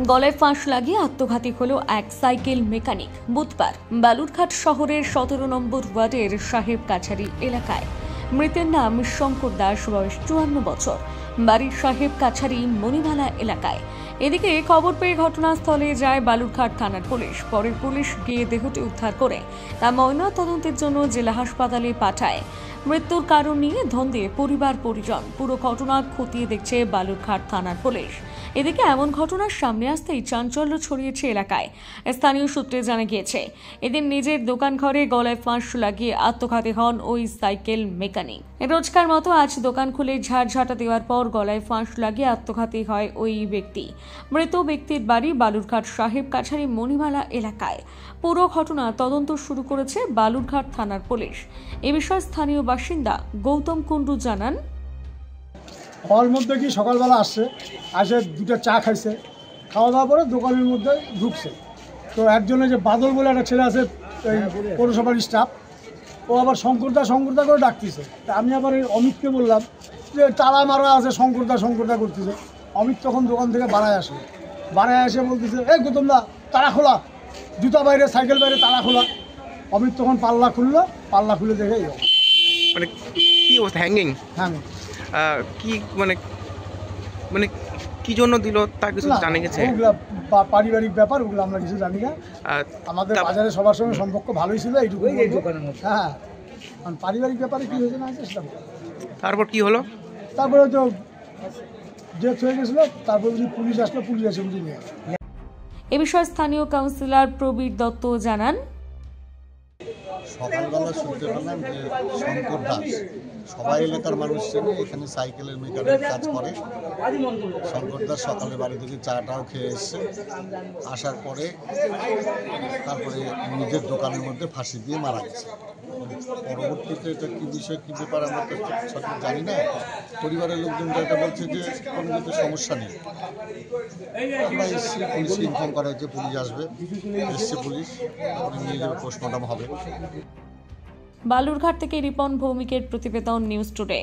গলায় ফাঁস লাগিয়ে আত্মঘাতী হল এক সাইকেল মেকানিক। বুধবার বালুরঘাট শহরের 17 নম্বর ওয়ার্ডের সাহেব কাছারি এলাকায় মৃতের নাম শঙ্কর দাস, বয়স 54 বছর, বাড়ির সাহেব কাছারি মণিমালা এলাকায়। এদিকে খবর পেয়ে ঘটনাস্থলে যায় বালুরঘাট থানার পুলিশ। পরে পুলিশ গিয়ে দেহটি উদ্ধার করে তা ময়না তদন্তের জন্য জেলা হাসপাতালে পাঠায়। মৃত্যুর কারণ নিয়ে ধন্দে পরিবার পরিজন। পুরো ঘটনা খতিয়ে দেখছে বালুরঘাট থানার পুলিশ। এদিকে এমন ঘটনার সামনে আসতেই চাঞ্চল্য ছড়িয়েছে এলাকায়। স্থানীয় সূত্রে জানা গিয়েছে, এদিন নিজের দোকান ঘরে গলায় ফাঁস লাগিয়ে আত্মঘাতী হন ওই সাইকেল মেকানিক। রোজকার মতো আজ দোকান খুলে ঝাড়ঝাঁটা দেওয়ার পর গলায় ফাঁস লাগিয়ে আত্মঘাতী হয় ওই ব্যক্তি। মৃত ব্যক্তির বাড়ি বালুরঘাট সাহেব কাছারি মণিমালা এলাকায়। পুরো ঘটনা তদন্ত শুরু করেছে বালুরঘাট থানার পুলিশ। এ বিষয়ে স্থানীয় বাসিন্দা গৌতম কুণ্ডু জানান, হওয়ার মধ্যে কি সকালবেলা আসছে, আসে দুটো চা খাইছে, খাওয়া দাওয়ার পরে দোকানের মধ্যে ঢুকছে। তো একজনের যে বাদল বলে একটা ছেলে আছে, এই পৌরসভার স্টাফ, ও আবার শঙ্করদা করে ডাকতেছে। তা আমি আবার এই অমিতকে বললাম যে তালা মারা আছে, শঙ্করদা করতেছে। অমিত তখন দোকান থেকে বাড়ায় এসে বলতেছে, এই গৌতমদা তালা খোলা, জুতা বাইরে, সাইকেল বাইরে, তালা খোলা। অমিত তখন পাল্লা খুলে দেখে মানে কি অবস্থা, হ্যাঙ্গিং কি মানে কি জন্য দিল তা কিছু জানা গেছে? ওগুলা পারিবারিক ব্যাপার, ওগুলো আমরা কিছু জানি না। আমাদের বাজারে সবার সঙ্গে সম্পর্ক ভালোই ছিল, এইটুকু। হ্যাঁ, পারিবারিক ব্যাপারে কি হয়েছে না হয়েছে সেটা। তারপর কি হলো? তারপরে তো ডেথ হয়ে গেছিল। তারপর পুলিশ আসলো, পুলিশ এসে বুঝে নিয়ে গেল। এ বিষয়ে স্থানীয় কাউন্সিলর প্রবীর দত্ত জানান, সকালবেলা শুনতে পেলাম যে শঙ্কর দাস, সবাই এলাকার মানুষ চেনে, এখানে সাইকেলের মেকানিক কাজ করে। শঙ্কর দাস সকালে বাড়ি থেকে চাটাও খেয়ে এসছে, আসার পরে তারপরে নিজের দোকানের মধ্যে ফাঁসি দিয়ে মারা গেছে। পরবর্তীতে এটা কী বিষয়, কী ব্যাপার আমরা তো সঠিক জানি না। পরিবারের লোকজন এটা বলছে যে কোনো কিছু সমস্যা নেই। আমরা এসছি, পুলিশকে ইনফর্ম করা হয়েছে, পুলিশ আসবে, এসছে পুলিশ, নিয়ে যাবে, পোস্টমর্টম হবে। বালুরঘাট থেকে রিপন ভৌমিকের প্রতিবেদন, নিউজ টুডে।